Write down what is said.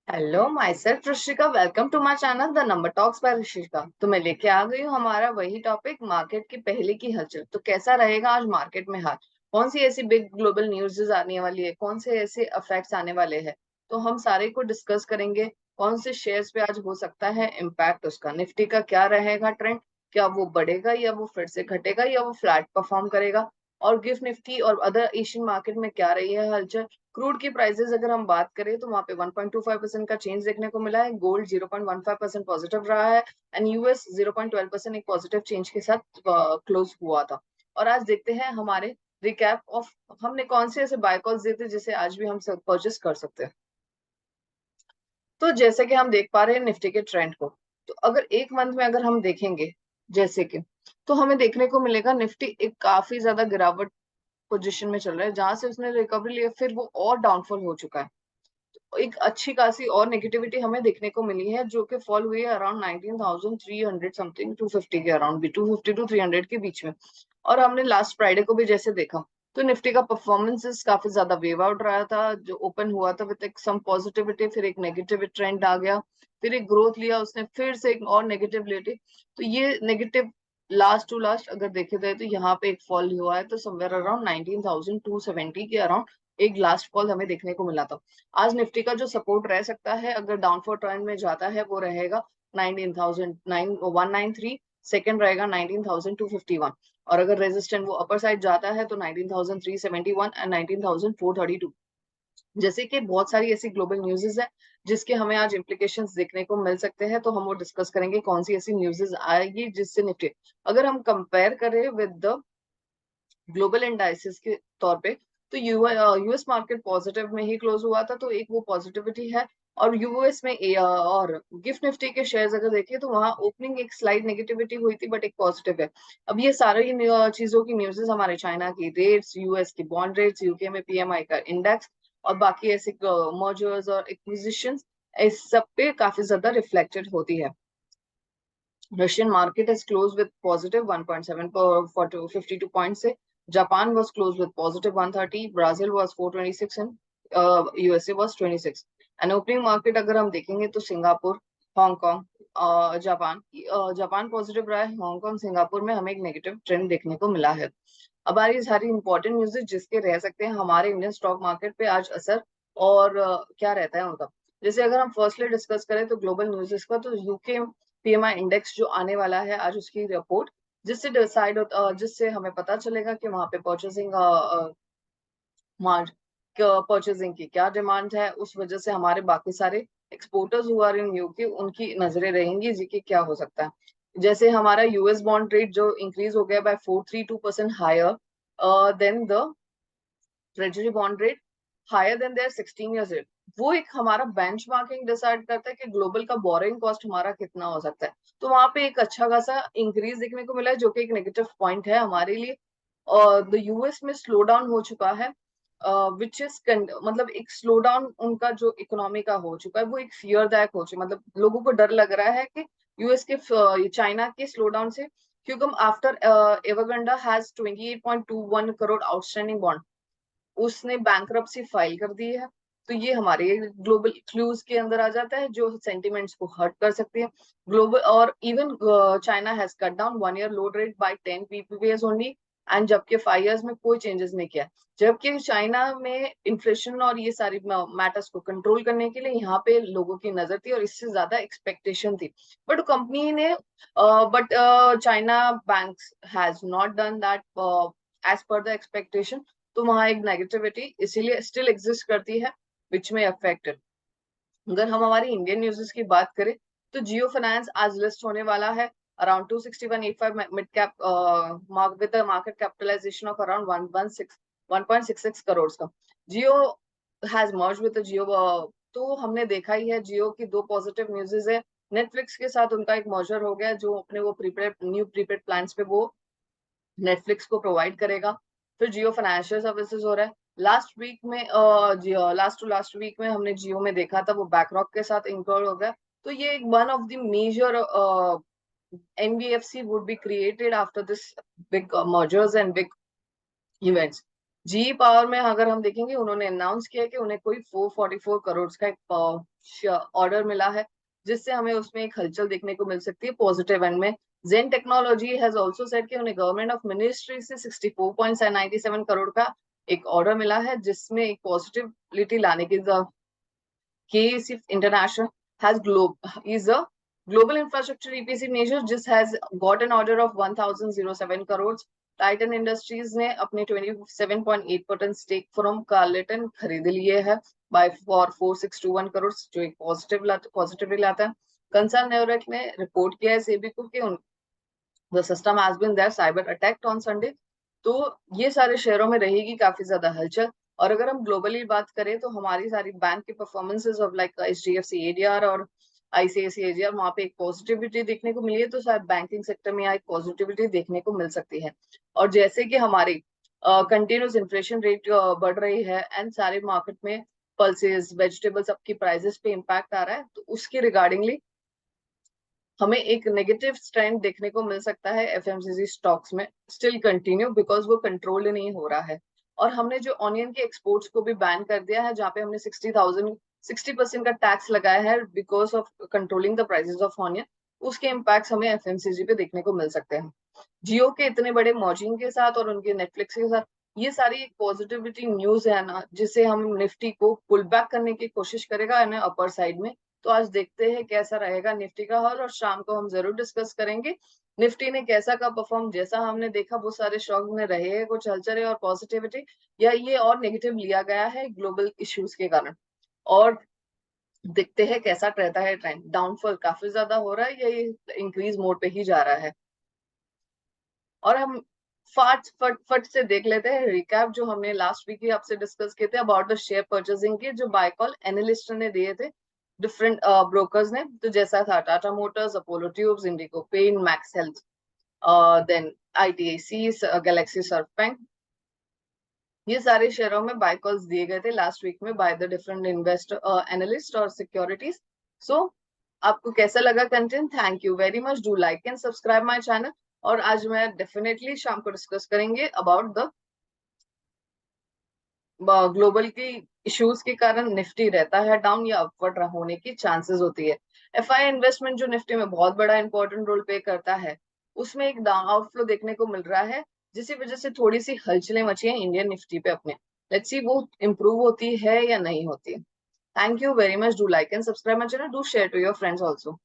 Hello myself Rishika. Welcome to my channel the number talks by Rishika. तो मैं लेके आ गई हूँ हमारा वही टॉपिक, मार्केट की पहले की हलचल। तो कैसा रहेगा आज मार्केट में हाल, कौन सी ऐसी बिग ग्लोबल न्यूज़ आने वाली है, कौन से ऐसे इफेक्ट्स आने वाले हैं, तो हम सारे को डिस्कस करेंगे। कौन से शेयर्स पे आज हो सकता है इम्पैक्ट, उसका निफ्टी का क्या रहेगा ट्रेंड, क्या वो बढ़ेगा या वो फिर से घटेगा या वो फ्लैट परफॉर्म करेगा, और गिफ्ट निफ्टी और अदर एशियन मार्केट में क्या रही है हलचल। क्रूड की प्राइसेस अगर हम बात करें तो वहां पे 1.25% का चेंज देखने को मिला है। गोल्ड 0.15% पॉजिटिव रहा है एंड यूएस 0.12% एक पॉजिटिव चेंज के साथ क्लोज हुआ था। और आज देखते हैं हमारे रिकैप ऑफ हमने कौन से ऐसे बाय कॉल्स देते जिसे आज भी हम सब परचेस कर सकते हैं। तो जैसे कि हम देख पा रहे हैं निफ्टी के ट्रेंड को, तो अगर एक मंथ में अगर हम देखेंगे जैसे कि, तो हमें देखने को मिलेगा निफ्टी एक काफी ज्यादा गिरावट पोजीशन में चल रहा है। जहां से उसने रिकवरी लिया फिर वो और डाउनफॉल हो चुका है। एक अच्छी खासी और नेगेटिविटी हमें देखने को मिली है जो कि फॉल हुई है अराउंड 19,300 समथिंग, 250 के अराउंड भी, 250 टू 300 के बीच में। और हमने लास्ट फ्राइडे को भी जैसे देखा, तो निफ्टी का परफॉर्मेंसेस काफी ज्यादा वेव आउट रहा था। जो ओपन हुआ था विद एक सम पॉजिटिविटी, फिर एक नेगेटिव ट्रेंड आ गया, फिर एक ग्रोथ लिया उसने, फिर से एक और नेगेटिविटी। तो ये नेगेटिव लास्ट टू लास्ट अगर देखे जाए तो यहाँ पे एक फॉल हुआ है, तो समवेयर अराउंड 19,270 के अराउंड एक लास्ट फॉल हमें देखने को मिला था। आज निफ्टी का जो सपोर्ट रह सकता है अगर डाउनफॉल ट्रेंड में जाता है वो रहेगा 19,193। सेकंड रहेगा 19,251। और अगर रेजिस्टेंट वो अपर साइड जाता है तो 19,371 एंड 19,432। जैसे कि बहुत सारी ऐसी ग्लोबल न्यूज़ेस है जिसके हमें आज इम्प्लीकेशंस देखने को मिल सकते हैं, तो हम वो डिस्कस करेंगे कौन सी ऐसी न्यूज़ेस आएगी जिससे निफ्टी, अगर हम कंपेयर करें विद द ग्लोबल इंडाइसेस के तौर पे, तो यूएस मार्केट पॉजिटिव में ही क्लोज हुआ था, तो एक वो पॉजिटिविटी है। और यूएस में और गिफ्ट निफ्टी के शेयर्स अगर देखिए तो वहां ओपनिंग एक स्लाइड नेगेटिविटी हुई थी बट एक पॉजिटिव है। अब ये सारी चीजों की न्यूज़ हमारे चाइना की रेट्स, यूएस की बॉन्ड रेट्स, यूके में पीएमआई का इंडेक्स और बाकी ऐसे मर्जर्स और एक्विजिशंस, इस सब पे काफी ज्यादा रिफ्लेक्टेड होती है। Russian market has closed with positive 1.7 for 52 points. से Japan was closed with positive 130, Brazil was 426 and USA was 26. And opening market अगर हम देखेंगे तो सिंगापुर, हांगकांग, जापान पॉजिटिव रहा है, हांगकांग सिंगापुर में हमें एक नेगेटिव ट्रेंड देखने को मिला है। अब आ रही सारी इंपॉर्टेंट न्यूज़ जिसके रह सकते हैं हमारे इंडियन स्टॉक मार्केट पे आज असर, और क्या रहता है उनका। जैसे अगर हम फर्स्टली डिस्कस करें तो ग्लोबल न्यूज़ का, तो यूके पीएमआई इंडेक्स जो आने वाला है आज उसकी रिपोर्ट, जिससे डिसाइड जिससे हमें पता चलेगा कि वहां पे परचेसिंग मार्ज परचेसिंग की क्या डिमांड है। उस वजह से हमारे बाकी सारे एक्सपोर्टर्स हुआ आर इन यूके उनकी नजरें रहेंगी जी कि क्या हो सकता है। जैसे हमारा यूएस बॉन्ड रेट जो इंक्रीज हो गया by 432% higher than the treasury bond rate, higher than their 16 years rate. वो एक हमारा बेंचमार्किंग डिसाइड करता है कि ग्लोबल का बोरिंग कॉस्ट हमारा कितना हो सकता है। तो वहां पे एक अच्छा खासा इंक्रीज देखने को मिला है जो कि एक नेगेटिव पॉइंट है हमारे लिए। और द यूएस में स्लो डाउन हो चुका है, विच इज मतलब एक स्लो डाउन उनका जो इकोनॉमी का हो चुका है वो एक फियरदायक हो चुका है। मतलब लोगों को डर लग रहा है कि यूएस के चाइना के स्लो डाउन से, क्योंकि after Evergrande has 28.21 crore outstanding bond, उसने बैंकरप्सी फाइल कर दी है। तो ये हमारे ग्लोबल क्लूज के अंदर आ जाता है जो सेंटिमेंट्स को हर्ट कर सकती है ग्लोबल। और even China has cut down 1 year loan rate by 10 PPPS only, and जबकि 5 ईयर्स में कोई चेंजेस नहीं किया। जबकि चाइना में इन्फ्लेशन और ये सारी मैटर्स को कंट्रोल करने के लिए यहाँ पे लोगों की नजर थी और इससे ज्यादा एक्सपेक्टेशन थी। बट कंपनी ने, but China banks has not done that as per the expectation. तो वहां एक नेगेटिविटी इसीलिए स्टिल एग्जिस्ट करती है विच में अफेक्टेड। अगर हम हमारी इंडियन न्यूज़ की बात करें तो जियो फाइनेंस आज लिस्ट होने वाला है around 26185 mid cap with market capitalisation of around 1.66 crore का। Jio has merge with Jio. तो हमने देखा ही है जियो की दो पॉजिटिव न्यूज़ है। नेटफ्लिक्स के साथ उनका एक मर्जर हो गया जो अपने वो प्रीपेड न्यू प्रीपेड प्लान्स पे वो नेटफ्लिक्स को प्रोवाइड करेगा। फिर जियो फाइनेंशियल सर्विसेज हो रहा है। लास्ट वीक में लास्ट टू लास्ट वीक में हमने जियो में देखा था वो बैकरॉक के साथ इंक्लूड हो गया। तो ये एक one of the major NBFC would be created after this big mergers and big events. G power में अगर हम देखेंगे, उन्होंने अनाउंस किया कि उन्हें कोई 444 करोड़ का एक ऑर्डर मिला है, जिससे हमें उसमें एक हलचल देखने को मिल सकती है पॉजिटिव एंड में। जेन टेक्नोलॉजी हैज आल्सो सेड कि उन्हें गवर्नमेंट ऑफ मिनिस्ट्री से 64.97 करोड़ का एक ऑर्डर मिला है, जिसमें एक पॉजिटिविटी लाने की KEC International has is a global infrastructure EPC major just has got an order of 1,007 crores. Titan industries ने अपने 27.8% स्टेक फ्रॉम कार्लेटन खरीद लिए है बाय फॉर 4,621 करोड़, जो एक पॉजिटिव लाता है। कंसर्न न्यूयॉर्क ने रिपोर्ट किया है सेबी को कि the system has been there cyber attacked on Sunday. तो ये सारे शहरों में रहेगी काफी ज्यादा हलचल। और अगर हम ग्लोबली बात करें तो हमारी सारी बैंक की performances of like HDFC ADR और ICICI ADR, वहां पे एक पॉजिटिविटी देखने को मिली है, तो शायद बैंकिंग सेक्टर में यहाँ एक पॉजिटिविटी देखने को मिल सकती है। और जैसे कि हमारी कंटिन्यूस इन्फ्लेशन रेट बढ़ रही है एंड सारे मार्केट में पल्सेस वेजिटेबल्स सबकी प्राइसेस पे इम्पैक्ट आ रहा है, तो उसके रिगार्डिंगली हमें एक नेगेटिव ट्रेंड देखने को मिल सकता है FMCG स्टॉक्स में स्टिल कंटिन्यू, बिकॉज वो कंट्रोल नहीं हो रहा है। और हमने जो ऑनियन के एक्सपोर्ट्स को भी बैन कर दिया है, जहाँ पे हमने 60% का टैक्स लगाया है because of controlling the prices of onion, उसके इम्पैक्ट हमें FMCG पे देखने को मिल सकते हैं। जियो के इतने बड़े मर्जिंग के साथ और उनके नेटफ्लिक्स के साथ, ये सारी एक पॉजिटिविटी न्यूज है ना, जिससे हम निफ्टी को पुल बैक करने की कोशिश करेगा ना अपर साइड में। तो आज देखते हैं कैसा रहेगा निफ्टी का हाल, और शाम को हम जरूर डिस्कस करेंगे निफ्टी ने कैसा का परफॉर्म। जैसा हमने देखा बहुत सारे स्टॉक में रहे हैं कुछ हलचल और पॉजिटिविटी, या ये और नेगेटिव लिया गया है ग्लोबल इश्यूज के कारण। और देखते हैं कैसा रहता है ट्रेंड, डाउनफॉल काफी ज्यादा हो रहा है या ये इंक्रीज मोड पे ही जा रहा है। और हम फाट फट फट से देख लेते हैं रिकैप जो हमने लास्ट वीक ही आपसे डिस्कस किए थे अबाउट द शेयर परचेजिंग के, जो बाय कॉल एनालिस्ट ने दिए थे डिफरेंट ब्रोकर्स ने। तो जैसा था Tata Motors, Apollo Tubes, Indigo Pen, Max Health, then ITIC, Galaxy Surf Bank, ये सारे शेयरों में बाय कॉल्स दिए गए थे लास्ट वीक में by the different investor analyst और सिक्योरिटीज। सो आपको कैसा लगा content? Thank you very much, do like and subscribe my channel. और आज मैं डेफिनेटली शाम को डिस्कस करेंगे अबाउट द ग्लोबल की इश्यूज के कारण निफ्टी रहता है डाउन या अपवर्ड होने की चांसेस होती है। FI इन्वेस्टमेंट जो निफ्टी में बहुत बड़ा इंपॉर्टेंट रोल प्ले करता है, उसमें एक डाउन आउटफ्लो देखने को मिल रहा है, जिसकी वजह से थोड़ी सी हलचलें मची हैं इंडियन निफ्टी पे अपने। लेट्स सी वो इंप्रूव होती है या नहीं होती है। Thank you very much, do like and subscribe my channel, do share to your friends also.